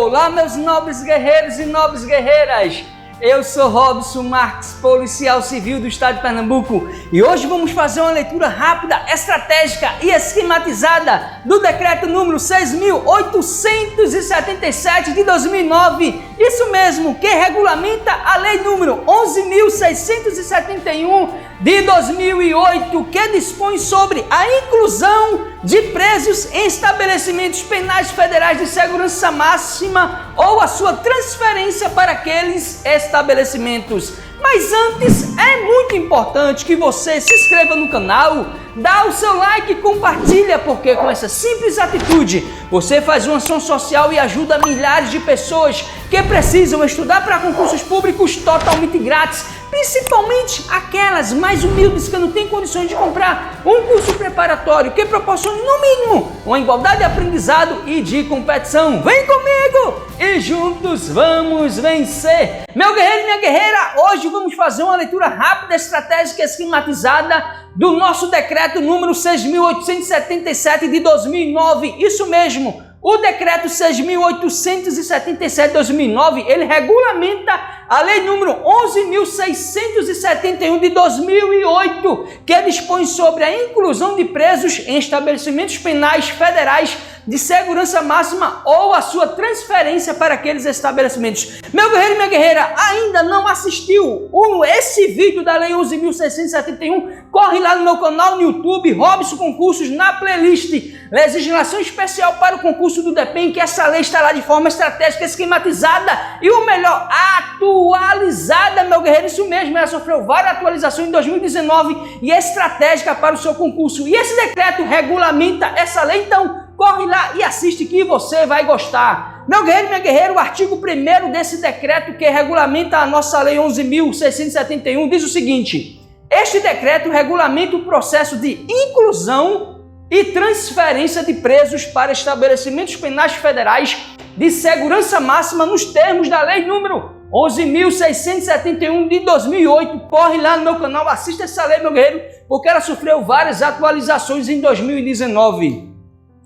Olá, meus nobres guerreiros e nobres guerreiras! Eu sou Robson Marques, policial civil do estado de Pernambuco, e hoje vamos fazer uma leitura rápida, estratégica e esquematizada do decreto número 6.877 de 2009, isso mesmo, que regulamenta a lei número 11.671 de 2008, que dispõe sobre a inclusão de presos em estabelecimentos penais federais de segurança máxima ou a sua transferência para aqueles estabelecimentos. Mas antes, é muito importante que você se inscreva no canal, dá o seu like e compartilha, porque com essa simples atitude, você faz uma ação social e ajuda milhares de pessoas que precisam estudar para concursos públicos totalmente grátis, principalmente aquelas mais humildes que não têm condições de comprar um curso preparatório que proporcione, no mínimo, uma igualdade de aprendizado e de competição. Vem comigo e juntos vamos vencer! Meu guerreiro e minha guerreira, hoje vamos fazer uma leitura rápida, estratégica e esquematizada do nosso decreto número 6.877 de 2009, isso mesmo. O decreto 6.877 de 2009, ele regulamenta a lei número 11.671 de 2008, que dispõe sobre a inclusão de presos em estabelecimentos penais federais de segurança máxima ou a sua transferência para aqueles estabelecimentos. Meu guerreiro e minha guerreira, ainda não assistiu esse vídeo da lei 11.671? Corre lá no meu canal no YouTube, Robson Concursos, na playlist Legislação Especial para o Concurso do DEPEN, que essa lei está lá de forma estratégica, esquematizada e o melhor, atualizada, meu guerreiro. Isso mesmo, ela sofreu várias atualizações em 2019 e é estratégica para o seu concurso. E esse decreto regulamenta essa lei, então corre lá e assiste que você vai gostar. Meu guerreiro e minha guerreira, o artigo 1º desse decreto que regulamenta a nossa lei 11.671 diz o seguinte: este decreto regulamenta o processo de inclusão e transferência de presos para estabelecimentos penais federais de segurança máxima nos termos da lei número 11.671 de 2008. Corre lá no meu canal, assista essa lei, meu guerreiro, porque ela sofreu várias atualizações em 2019.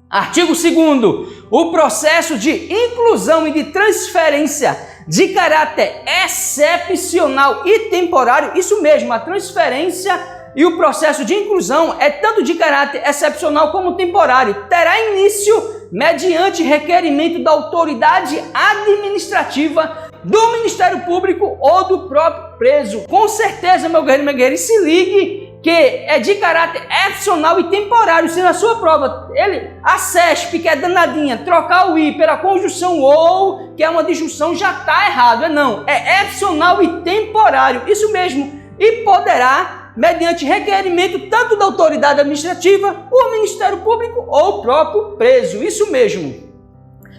Artigo 2º. O processo de inclusão e de transferência de caráter excepcional e temporário, isso mesmo, a transferência e o processo de inclusão é tanto de caráter excepcional como temporário, terá início mediante requerimento da autoridade administrativa, do Ministério Público ou do próprio preso. Com certeza, meu guerreiro e minha guerreira, e se ligue que é de caráter excepcional e temporário. Se na sua prova a CESP, que é danadinha, trocar o I pela conjunção ou, que é uma disjunção, já está errado. Não, é excepcional e temporário, isso mesmo. E poderá, mediante requerimento tanto da autoridade administrativa, o Ministério Público ou o próprio preso, isso mesmo.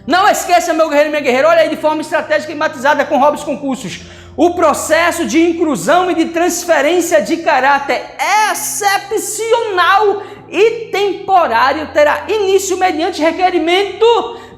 Não esqueça, meu guerreiro e minha guerreira, olha aí de forma estratégica e matizada com Robson Concursos. O processo de inclusão e de transferência de caráter excepcional e temporário terá início mediante requerimento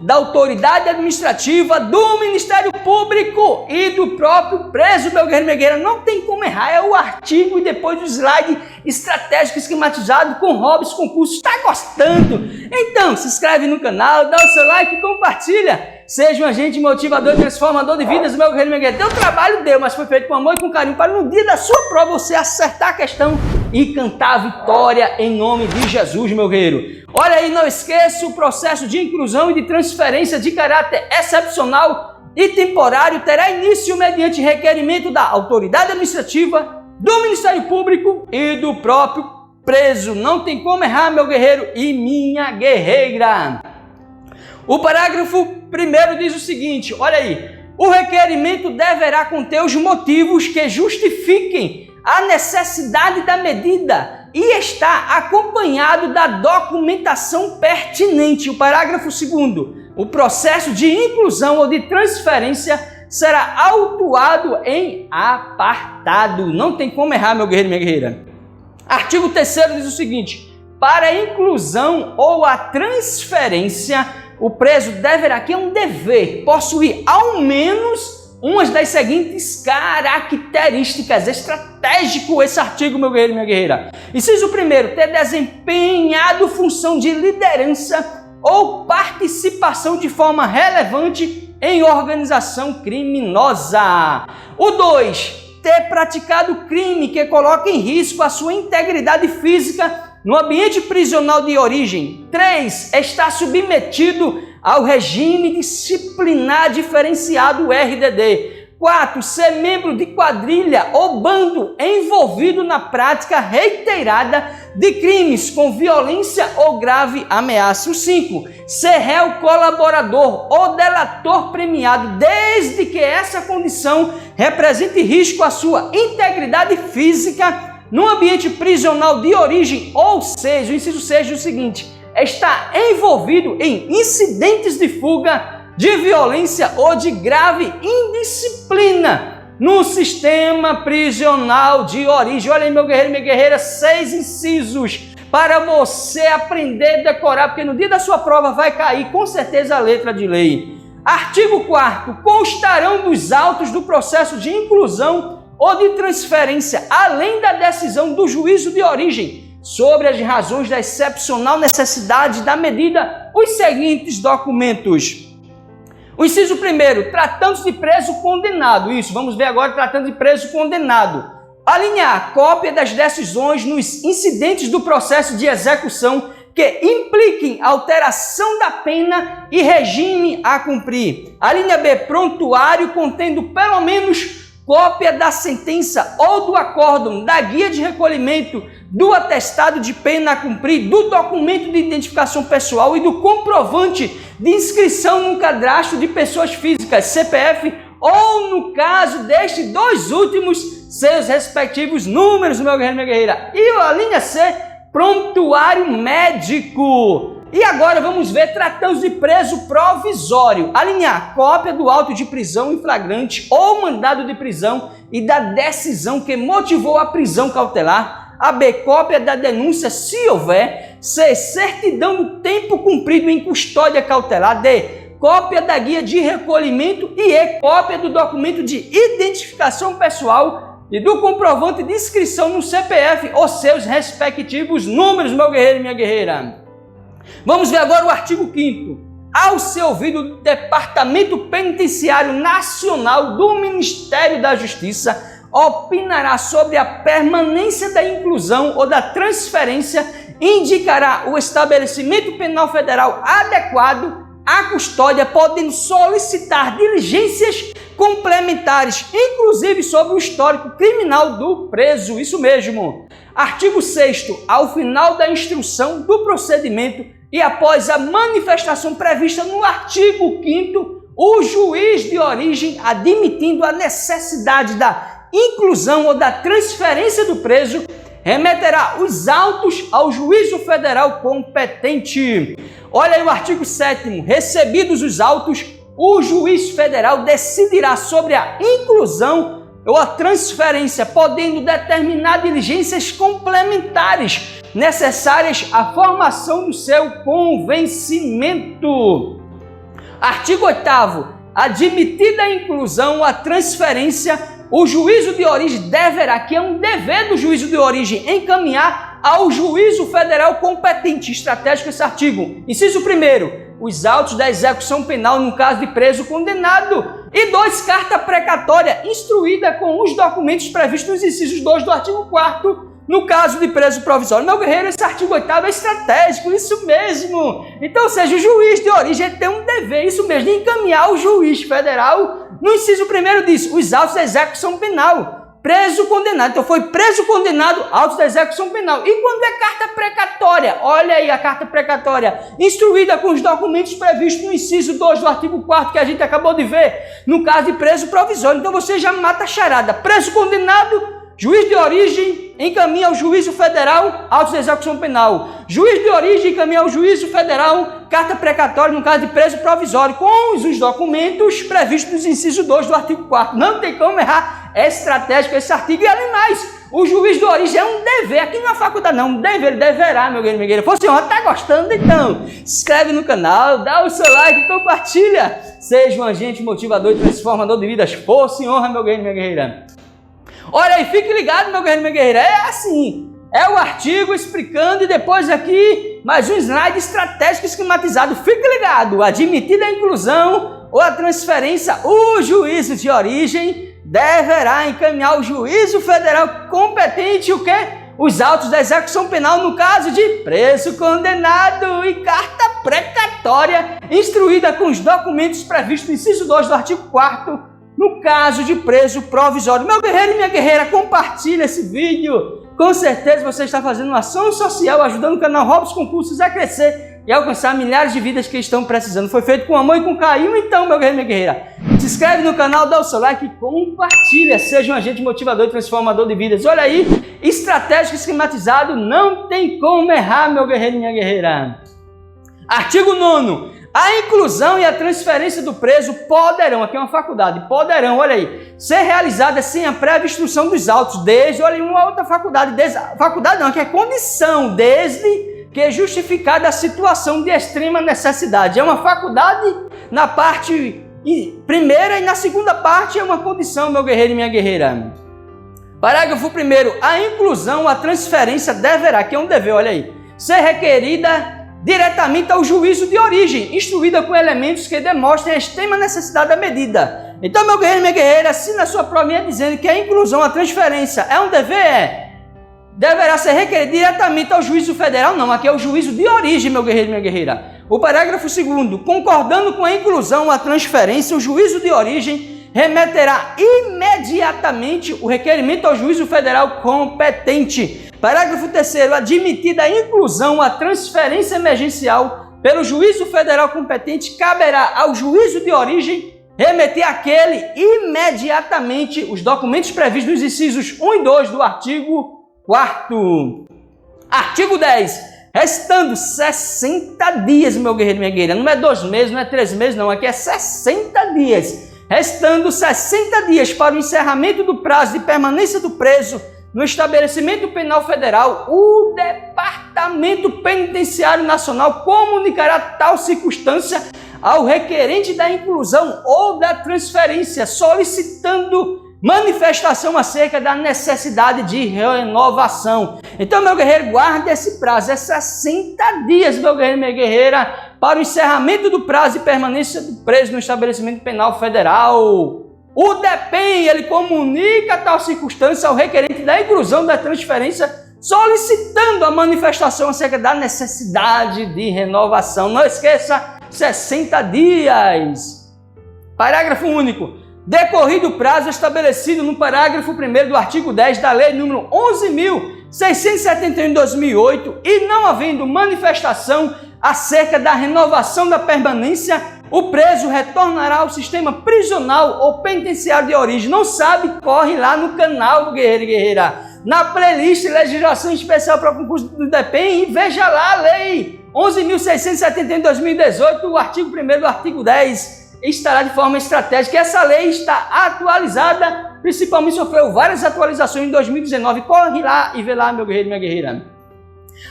da autoridade administrativa, do Ministério Público e do próprio preso, meu guerreiro e minha guerreira. Não tem como errar, é o artigo e depois o slide estratégico esquematizado com Robson Concursos. Está gostando? Então, se inscreve no canal, dá o seu like e compartilha. Seja um agente motivador e transformador de vidas, meu guerreiro e minha guerreira. Teu trabalho deu, mas foi feito com amor e com carinho para no dia da sua prova você acertar a questão e cantar a vitória em nome de Jesus, meu guerreiro. Olha aí, não esqueça, o processo de inclusão e de transferência de caráter excepcional e temporário terá início mediante requerimento da autoridade administrativa, do Ministério Público e do próprio preso. Não tem como errar, meu guerreiro e minha guerreira. O parágrafo 1º diz o seguinte, olha aí: o requerimento deverá conter os motivos que justifiquem a necessidade da medida e está acompanhado da documentação pertinente. O parágrafo 2º, o processo de inclusão ou de transferência será autuado em apartado. Não tem como errar, meu guerreiro e minha guerreira. Artigo 3º diz o seguinte: para a inclusão ou a transferência, o preso deverá, que é um dever, possuir ao menos umas das seguintes características. Estratégico esse artigo, meu guerreiro e minha guerreira. Inciso 1º, ter desempenhado função de liderança ou participação de forma relevante em organização criminosa. O 2, ter praticado crime que coloca em risco a sua integridade física no ambiente prisional de origem. 3, estar submetido ao regime disciplinar diferenciado RDD. 4, ser membro de quadrilha ou bando envolvido na prática reiterada de crimes com violência ou grave ameaça. 5, ser réu colaborador ou delator premiado, desde que essa condição represente risco à sua integridade física no ambiente prisional de origem, ou seja, o inciso 6 é o seguinte: está envolvido em incidentes de fuga, de violência ou de grave indisciplina no sistema prisional de origem. Olha aí, meu guerreiro e minha guerreira, 6 incisos para você aprender e decorar, porque no dia da sua prova vai cair com certeza a letra de lei. Artigo 4º, constarão dos autos do processo de inclusão ou de transferência, além da decisão do juízo de origem, sobre as razões da excepcional necessidade da medida, os seguintes documentos. O inciso 1º, tratando-se de preso condenado. Isso, vamos ver agora, tratando de preso condenado. A linha A, cópia das decisões nos incidentes do processo de execução que impliquem alteração da pena e regime a cumprir. A linha B, prontuário contendo pelo menos cópia da sentença ou do acórdão, da guia de recolhimento, do atestado de pena a cumprir, do documento de identificação pessoal e do comprovante de inscrição no cadastro de pessoas físicas, CPF, ou, no caso destes 2 últimos, seus respectivos números, meu guerreiro e minha guerreira. E a linha C, prontuário médico. E agora vamos ver, tratando de preso provisório. A linha A, cópia do auto de prisão em flagrante ou mandado de prisão e da decisão que motivou a prisão cautelar. A B, cópia da denúncia, se houver. C, certidão do tempo cumprido em custódia cautelar. D, cópia da guia de recolhimento. E E, cópia do documento de identificação pessoal e do comprovante de inscrição no CPF ou seus respectivos números, meu guerreiro e minha guerreira. Vamos ver agora o artigo 5º. Ao ser ouvido o Departamento Penitenciário Nacional do Ministério da Justiça, opinará sobre a permanência da inclusão ou da transferência, indicará o estabelecimento penal federal adequado à custódia, podendo solicitar diligências complementares, inclusive sobre o histórico criminal do preso. Isso mesmo. Artigo 6º. Ao final da instrução do procedimento e após a manifestação prevista no artigo 5º, o juiz de origem, admitindo a necessidade da inclusão ou da transferência do preso, remeterá os autos ao juízo federal competente. Olha aí o artigo 7º. Recebidos os autos, o juiz federal decidirá sobre a inclusão ou a transferência, podendo determinar diligências complementares necessárias à formação do seu convencimento. Artigo 8º. Admitida a inclusão ou a transferência, o juízo de origem deverá, que é um dever do juízo de origem, encaminhar ao juízo federal competente. Estratégico esse artigo. Inciso 1º. Os autos da execução penal no caso de preso condenado. E 2. Carta precatória instruída com os documentos previstos nos incisos 2 do artigo 4º, no caso de preso provisório. Meu guerreiro, esse artigo 8º é estratégico, isso mesmo. Então, ou seja, o juiz de origem tem um dever, isso mesmo, de encaminhar ao juiz federal. No inciso 1º diz, os autos da execução penal. Preso condenado, então foi preso condenado, autos da execução penal. E quando é carta precatória? Olha aí a carta precatória, instruída com os documentos previstos no inciso 2 do artigo 4º que a gente acabou de ver, no caso de preso provisório. Então você já mata a charada. Preso condenado, juiz de origem encaminha ao juízo federal, autos de execução penal. Juiz de origem encaminha ao juízo federal, carta precatória no caso de preso provisório, com os documentos previstos no inciso 2 do artigo 4º. Não tem como errar. É estratégico esse artigo. E além mais, o juiz de origem é um dever, aqui não é faculdade não, um dever, ele deverá, meu guerreiro, minha guerreira. Você tá gostando? Então, se inscreve no canal, dá o seu like, compartilha. Seja um agente motivador e transformador de vidas. Força e honra, meu guerreiro, minha guerreira. Olha aí, fique ligado, meu guerreiro, minha guerreira. É assim, é o artigo explicando e depois aqui mais um slide estratégico esquematizado. Fique ligado, admitida a inclusão ou a transferência, o juízo de origem deverá encaminhar ao juízo federal competente o quê? Os autos da execução penal no caso de preso condenado e carta precatória instruída com os documentos previstos no inciso 2 do artigo 4º no caso de preso provisório. Meu guerreiro e minha guerreira, compartilha esse vídeo. Com certeza você está fazendo uma ação social, ajudando o canal Robson Concursos a crescer e alcançar milhares de vidas que estão precisando. Foi feito com amor e com carinho, então, meu guerreiro e minha guerreira. Se inscreve no canal, dá o seu like e compartilha. Seja um agente motivador e transformador de vidas. Olha aí, estratégico esquematizado, não tem como errar, meu guerreiro e minha guerreira. Artigo 9º. A inclusão e a transferência do preso poderão, aqui é uma faculdade, poderão, olha aí, ser realizadas sem a prévia instrução dos autos, desde, olha aí, uma outra faculdade, faculdade não, que é condição, desde que justificada a situação de extrema necessidade. É uma faculdade na parte primeira e na segunda parte é uma condição, meu guerreiro e minha guerreira. Parágrafo 1º. A inclusão, a transferência deverá, que é um dever, olha aí, ser requerida diretamente ao juízo de origem, instruída com elementos que demonstrem a extrema necessidade da medida. Então, meu guerreiro e minha guerreira, se na sua provinha dizendo que a inclusão, a transferência é um dever, deverá ser requerida diretamente ao juízo federal, não, aqui é o juízo de origem, meu guerreiro e minha guerreira. O parágrafo 2º, concordando com a inclusão, a transferência, o juízo de origem remeterá imediatamente o requerimento ao juízo federal competente. Parágrafo 3º, admitida a inclusão, a transferência emergencial pelo juízo federal competente, caberá ao juízo de origem remeter àquele imediatamente os documentos previstos nos incisos 1 e 2 do artigo 4º. Artigo 10. Restando 60 dias, meu guerreiro e minha guerreira, não é 2 meses, não é 3 meses, não, aqui é 60 dias. Restando 60 dias para o encerramento do prazo de permanência do preso no estabelecimento penal federal, o Departamento Penitenciário Nacional comunicará tal circunstância ao requerente da inclusão ou da transferência, solicitando manifestação acerca da necessidade de renovação. Então, meu guerreiro, guarde esse prazo, é 60 dias, meu guerreiro e minha guerreira, para o encerramento do prazo de permanência do preso no estabelecimento penal federal. O DEPEN, ele comunica tal circunstância ao requerente da inclusão da transferência, solicitando a manifestação acerca da necessidade de renovação. Não esqueça, 60 dias. Parágrafo único. Decorrido o prazo estabelecido no parágrafo 1º do artigo 10 da Lei número 11.671 de 2008 e não havendo manifestação acerca da renovação da permanência, o preso retornará ao sistema prisional ou penitenciário de origem. Não sabe? Corre lá no canal do Guerreiro e Guerreira, na playlist Legislação Especial para o Concurso do DEPEN, e veja lá a Lei 11.671 de 2018, o artigo 1º do artigo 10, estará de forma estratégica. Essa lei está atualizada, principalmente sofreu várias atualizações em 2019. Corre lá e vê lá, meu guerreiro e minha guerreira.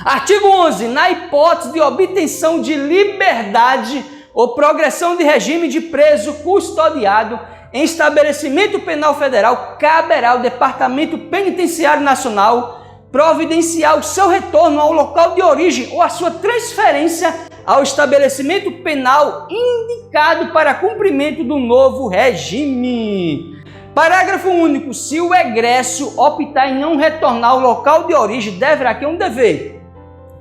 Artigo 11. Na hipótese de obtenção de liberdade ou progressão de regime de preso custodiado em estabelecimento penal federal, caberá ao Departamento Penitenciário Nacional providenciar o seu retorno ao local de origem ou a sua transferência ao estabelecimento penal indicado para cumprimento do novo regime. Parágrafo único. Se o egresso optar em não retornar ao local de origem, deverá, que é um dever,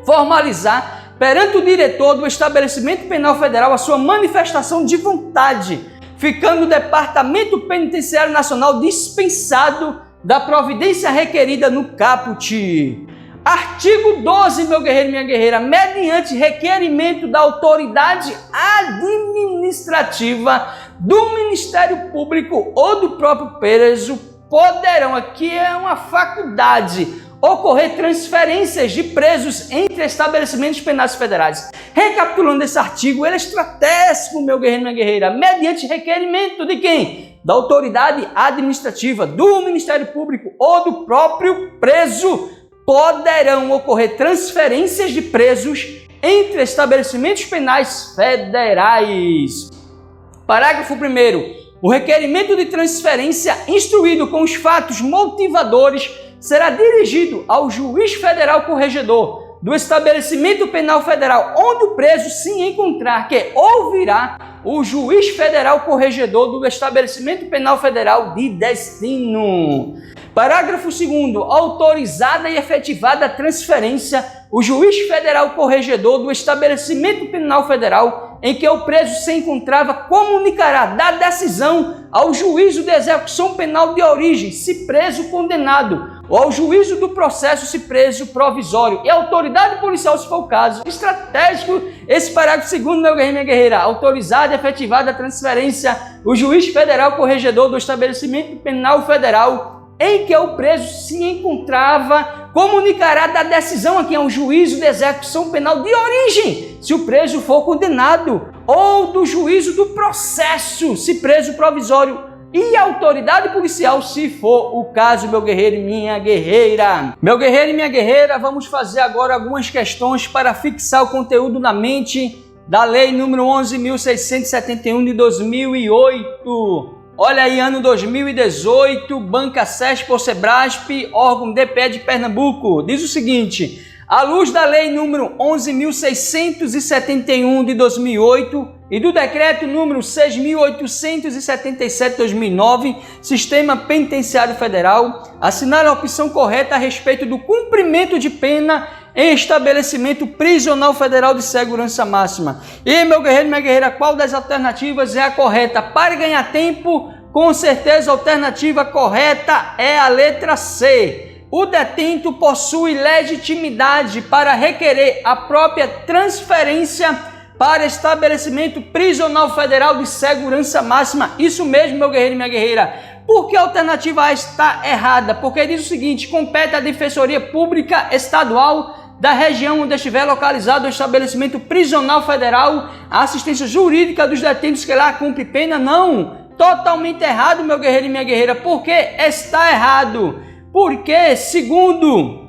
formalizar perante o diretor do estabelecimento penal federal a sua manifestação de vontade, ficando o Departamento Penitenciário Nacional dispensado da providência requerida no caput. Artigo 12, meu guerreiro e minha guerreira, mediante requerimento da autoridade administrativa do Ministério Público ou do próprio preso, poderão, aqui é uma faculdade, ocorrer transferências de presos entre estabelecimentos penais federais. Recapitulando esse artigo, ele é estratégico, meu guerreiro e minha guerreira, mediante requerimento de quem? Da autoridade administrativa, do Ministério Público ou do próprio preso, poderão ocorrer transferências de presos entre estabelecimentos penais federais. Parágrafo 1º. O requerimento de transferência instruído com os fatos motivadores será dirigido ao juiz federal corregedor, do estabelecimento penal federal onde o preso se encontrar, que ouvirá o juiz federal corregedor do estabelecimento penal federal de destino. Parágrafo 2º. Autorizada e efetivada a transferência, o juiz federal corregedor do estabelecimento penal federal em que o preso se encontrava comunicará da decisão ao juízo de execução penal de origem, se preso condenado, ou ao juízo do processo, se preso provisório, e a autoridade policial, se for o caso. Estratégico esse parágrafo 2º, meu guerreiro, minha guerreira. Autorizada e efetivada a transferência, o juiz federal corregedor do estabelecimento penal federal em que o preso se encontrava comunicará da decisão aqui ao juízo de execução penal de origem, se o preso for condenado, ou do juízo do processo, se preso provisório, e a autoridade policial, se for o caso, meu guerreiro e minha guerreira. Meu guerreiro e minha guerreira, vamos fazer agora algumas questões para fixar o conteúdo na mente da Lei número 11.671 de 2008. Olha aí, ano 2018, Banca SESP por Sebrasp, órgão DPE de Pernambuco. Diz o seguinte: à luz da Lei número 11.671 de 2008 e do Decreto número 6.877 de 2009, Sistema Penitenciário Federal, assinale a opção correta a respeito do cumprimento de pena em estabelecimento prisional federal de segurança máxima. E, meu guerreiro, minha guerreira, qual das alternativas é a correta? Para ganhar tempo, com certeza a alternativa correta é a letra C. O detento possui legitimidade para requerer a própria transferência para estabelecimento prisional federal de segurança máxima. Isso mesmo, meu guerreiro e minha guerreira. Por que a alternativa A está errada? Porque diz o seguinte: compete à Defensoria Pública Estadual da região onde estiver localizado o estabelecimento prisional federal a assistência jurídica dos detentos que lá cumpre pena. Não, totalmente errado, meu guerreiro e minha guerreira. Por que está errado? Porque, segundo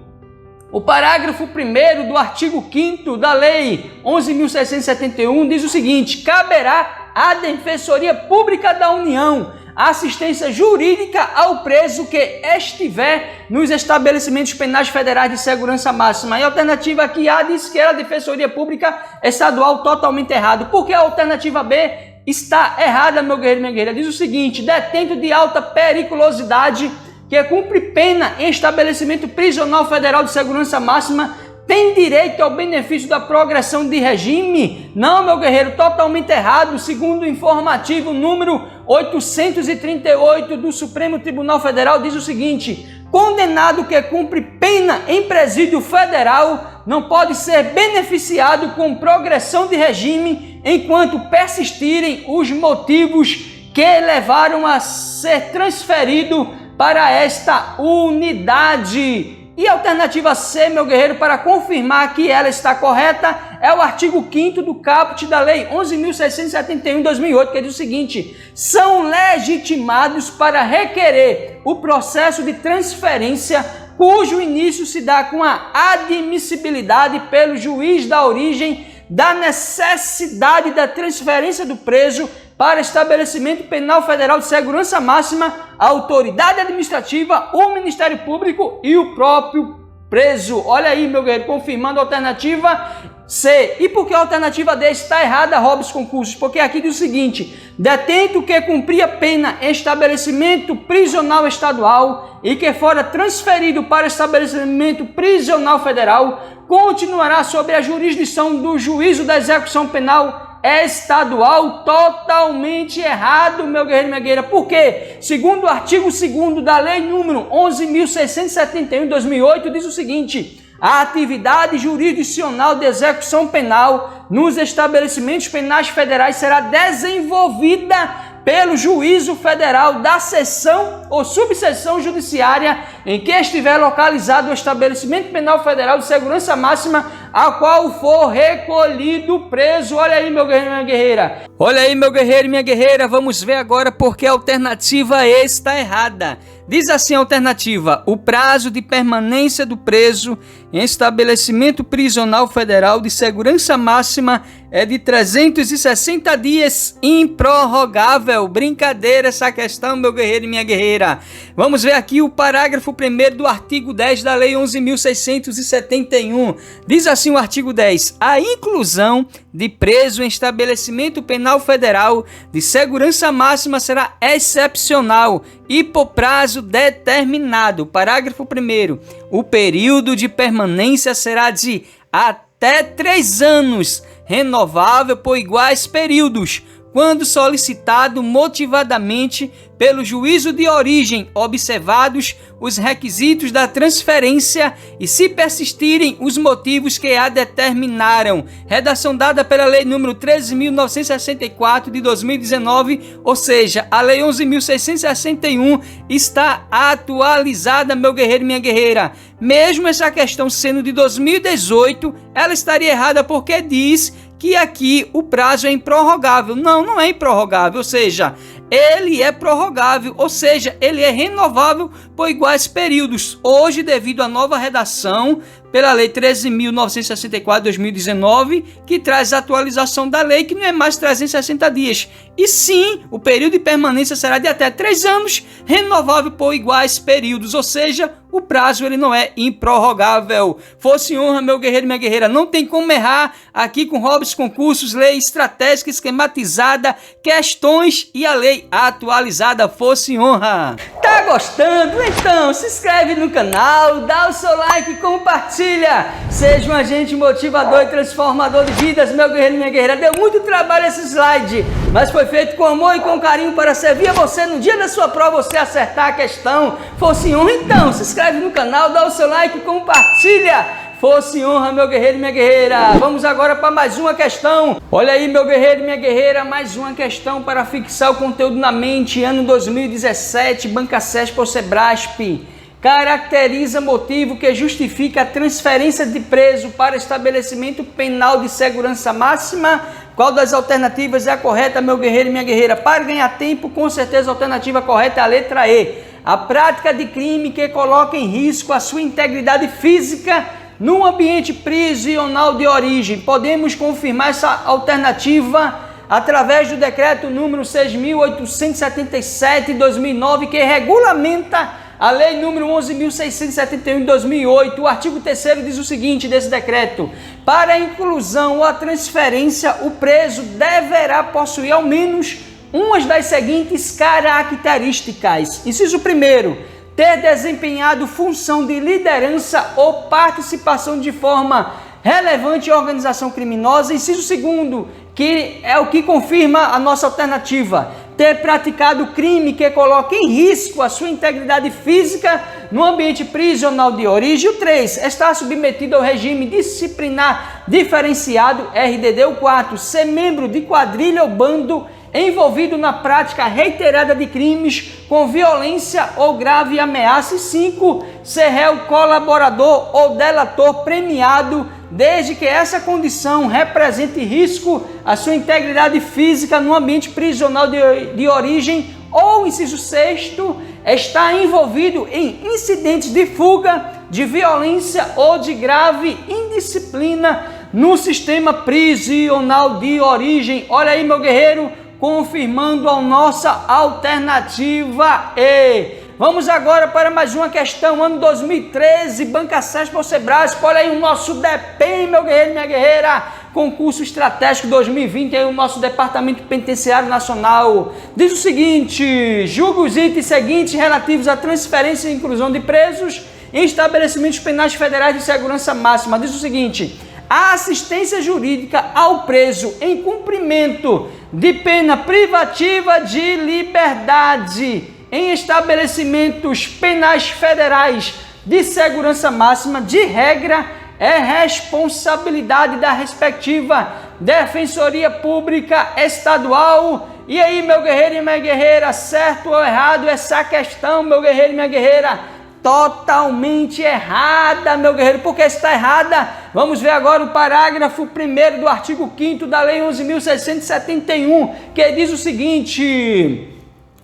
o parágrafo 1º do artigo 5º da Lei 11.671, diz o seguinte: caberá à Defensoria Pública da União a assistência jurídica ao preso que estiver nos estabelecimentos penais federais de segurança máxima. E a alternativa aqui A diz que era a Defensoria Pública Estadual, totalmente errado. Porque a alternativa B está errada, meu guerreiro e minha guerreira. Diz o seguinte: detento de alta periculosidade que cumpre pena em estabelecimento prisional federal de segurança máxima tem direito ao benefício da progressão de regime? Não, meu guerreiro, totalmente errado. Segundo o informativo número 838 do Supremo Tribunal Federal, diz o seguinte: condenado que cumpre pena em presídio federal não pode ser beneficiado com progressão de regime enquanto persistirem os motivos que levaram a ser transferido para esta unidade. E a alternativa C, meu guerreiro, para confirmar que ela está correta, é o artigo 5º do caput da Lei 11.671 de 2008, que diz o seguinte: são legitimados para requerer o processo de transferência cujo início se dá com a admissibilidade pelo juiz da origem da necessidade da transferência do preso para estabelecimento penal federal de segurança máxima, a autoridade administrativa, o Ministério Público e o próprio preso. Olha aí, meu guerreiro, confirmando a alternativa C. E por que a alternativa D está errada, Robson Concursos? Porque aqui diz o seguinte: detento que cumpria pena em estabelecimento prisional estadual e que fora transferido para estabelecimento prisional federal continuará sob a jurisdição do juízo da execução penal estadual. Totalmente errado, meu guerreiro e minha guerreira. Por quê? Segundo o artigo 2º da Lei número 11.671 de 2008, diz o seguinte: a atividade jurisdicional de execução penal nos estabelecimentos penais federais será desenvolvida pelo juízo federal da seção ou subseção judiciária em que estiver localizado o estabelecimento penal federal de segurança máxima a qual for recolhido o preso. Olha aí, meu guerreiro e minha guerreira. Olha aí, meu guerreiro e minha guerreira. Vamos ver agora porque a alternativa E está errada. Diz assim a alternativa: o prazo de permanência do preso em estabelecimento prisional federal de segurança máxima é de 360 dias, improrrogável. Brincadeira essa questão, meu guerreiro e minha guerreira. Vamos ver aqui o parágrafo 1º do artigo 10 da Lei 11.671. Diz assim o artigo 10: a inclusão de preso em estabelecimento penal federal de segurança máxima será excepcional e por prazo determinado. Parágrafo 1º. O período de permanência será de até 3 anos, renovável por iguais períodos, quando solicitado motivadamente pelo juízo de origem, observados os requisitos da transferência e se persistirem os motivos que a determinaram. Redação dada pela Lei nº 13.964 de 2019, ou seja, a Lei 11.661 está atualizada, meu guerreiro e minha guerreira. Mesmo essa questão sendo de 2018, ela estaria errada porque diz que aqui o prazo é improrrogável. Não, não é improrrogável, ou seja, ele é prorrogável, ou seja, ele é renovável por iguais períodos. Hoje, devido à nova redação pela Lei 13.964 de 2019, que traz a atualização da lei, que não é mais 360 dias, e sim, o período de permanência será de até 3 anos, renovável por iguais períodos, ou seja, o prazo ele não é improrrogável. Fosse honra, meu guerreiro e minha guerreira, não tem como errar aqui com Robson Concursos, lei estratégica esquematizada, questões e a lei atualizada. Fosse honra. Tá gostando? Então se inscreve no canal, dá o seu like e compartilha. Seja um agente motivador e transformador de vidas, meu guerreiro e minha guerreira. Deu muito trabalho esse slide, mas foi feito com amor e com carinho para servir a você no dia da sua prova, você acertar a questão. Fosse honra, então se inscreve no canal, dá o seu like e compartilha. Fosse honra, meu guerreiro e minha guerreira. Vamos agora para mais uma questão. Olha aí, meu guerreiro e minha guerreira, mais uma questão para fixar o conteúdo na mente. Ano 2017, Banca CESP ou Sebrasp. Caracteriza motivo que justifica a transferência de preso para estabelecimento penal de segurança máxima. Qual das alternativas é a correta, meu guerreiro e minha guerreira? Para ganhar tempo, com certeza a alternativa correta é a letra E. A prática de crime que coloca em risco a sua integridade física num ambiente prisional de origem. Podemos confirmar essa alternativa através do decreto número 6.877 de 2009, que regulamenta a lei número 11.671 de 2008. O artigo 3º diz o seguinte desse decreto: para a inclusão ou a transferência, o preso deverá possuir ao menos umas das seguintes características. Inciso 1º, ter desempenhado função de liderança ou participação de forma relevante em organização criminosa. Inciso 2º, que é o que confirma a nossa alternativa: ter praticado crime que coloca em risco a sua integridade física no ambiente prisional de origem. O 3, estar submetido ao regime disciplinar diferenciado, RDD. O 4, ser membro de quadrilha ou bando envolvido na prática reiterada de crimes com violência ou grave ameaça. E 5, ser réu colaborador ou delator premiado, desde que essa condição represente risco à sua integridade física no ambiente prisional de origem. Ou, inciso 6º, está envolvido em incidentes de fuga, de violência ou de grave indisciplina no sistema prisional de origem. Olha aí, meu guerreiro, confirmando a nossa alternativa E. Vamos agora para mais uma questão, ano 2013, Banca CESP ou Sebrasp. Olha aí o nosso DEPEN, meu guerreiro e minha guerreira, concurso estratégico 2020, aí o nosso Departamento Penitenciário Nacional. Diz o seguinte: julga os itens seguintes relativos à transferência e inclusão de presos em estabelecimentos penais federais de segurança máxima. Diz o seguinte: a assistência jurídica ao preso em cumprimento de pena privativa de liberdade em estabelecimentos penais federais de segurança máxima, de regra, é responsabilidade da respectiva Defensoria Pública Estadual. E aí, meu guerreiro e minha guerreira, certo ou errado essa questão, meu guerreiro e minha guerreira? Totalmente errada, meu guerreiro. Por que está errada? Vamos ver agora o parágrafo 1º do artigo 5º da Lei 11.671, que diz o seguinte: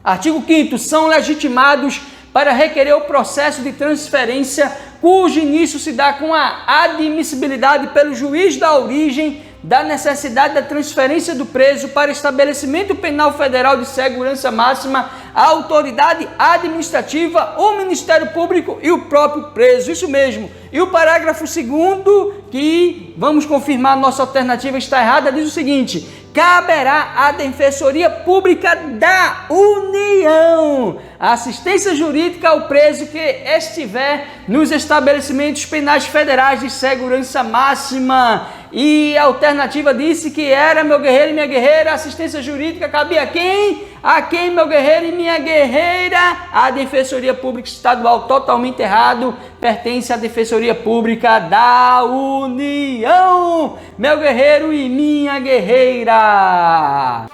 artigo 5º, são legitimados para requerer o processo de transferência cujo início se dá com a admissibilidade pelo juiz da origem da necessidade da transferência do preso para estabelecimento penal federal de segurança máxima, a autoridade administrativa, o Ministério Público e o próprio preso. Isso mesmo. E o parágrafo 2º, que vamos confirmar a nossa alternativa está errada, diz o seguinte: caberá à Defensoria Pública da União assistência jurídica ao preso que estiver nos estabelecimentos penais federais de segurança máxima. E a alternativa disse que era, meu guerreiro e minha guerreira, assistência jurídica cabia a quem? A quem, meu guerreiro e minha guerreira? A Defensoria Pública Estadual. Totalmente errado, pertence à Defensoria Pública da União, meu guerreiro e minha guerreira.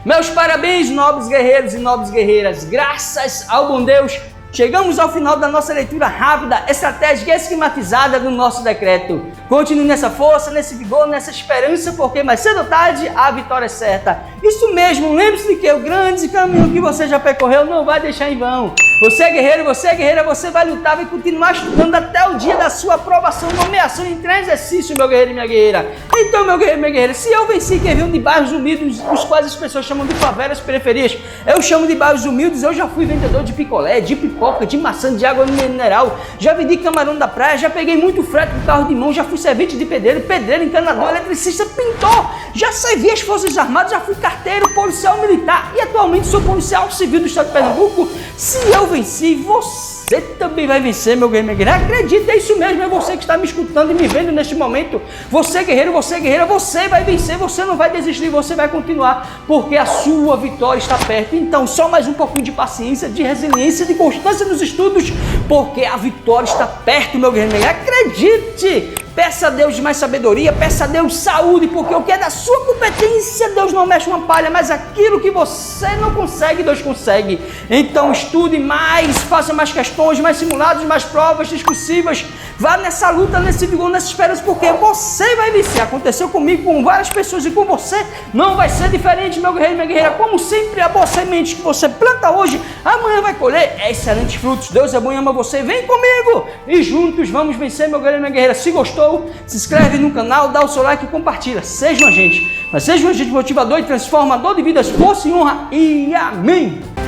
Meus parabéns, nobres guerreiros e nobres guerreiras. Graças ao bom Deus, chegamos ao final da nossa leitura rápida, estratégica e esquematizada do nosso decreto. Continue nessa força, nesse vigor, nessa esperança, porque mais cedo ou tarde a vitória é certa. Isso mesmo, lembre-se de que o grande caminho que você já percorreu não vai deixar em vão. Você é guerreiro, você é guerreira, você vai lutar, vai continuar estudando até o dia da sua aprovação, nomeação e entrar em exercício, meu guerreiro e minha guerreira. Então, meu guerreiro e minha guerreira, se eu venci quem veio de bairros humildes, os quais as pessoas chamam de favelas periferias, eu chamo de bairros humildes. Eu já fui vendedor de picolé, de pipoca, de maçã, de água mineral, já vendi camarão da praia, já peguei muito frete com carro de mão, já fui servente de pedreiro, encanador, eletricista, pintor, já servi as Forças Armadas, já fui carteiro, policial militar e atualmente sou policial civil do estado de Pernambuco. Se eu venci, você também vai vencer, meu guerreiro, minha guerreira. Acredita, é isso mesmo, é você que está me escutando e me vendo neste momento. Você guerreiro, você guerreira, você vai vencer, você não vai desistir, você vai continuar, porque a sua vitória está perto. Então, só mais um pouquinho de paciência, de resiliência, de constância nos estudos, porque a vitória está perto, meu guerreiro, minha guerreira. Acredite! Peça a Deus mais sabedoria, peça a Deus saúde, porque o que é da sua competência, Deus não mexe uma palha, mas aquilo que você não consegue, Deus consegue. Então estude mais, faça mais questões, mais simulados, mais provas discursivas, vá nessa luta, nesse vigor, nessa esperança, porque você vai vencer. Aconteceu comigo, com várias pessoas e com você não vai ser diferente, meu guerreiro e minha guerreira. Como sempre, a boa semente que você planta hoje, amanhã vai colher excelentes frutos. Deus é bom e ama você, vem comigo e juntos vamos vencer, meu guerreiro e minha guerreira. Se gostou, se inscreve no canal, dá o seu like e compartilha. Seja um agente, mas seja um agente motivador e transformador de vidas, força e honra. E amém!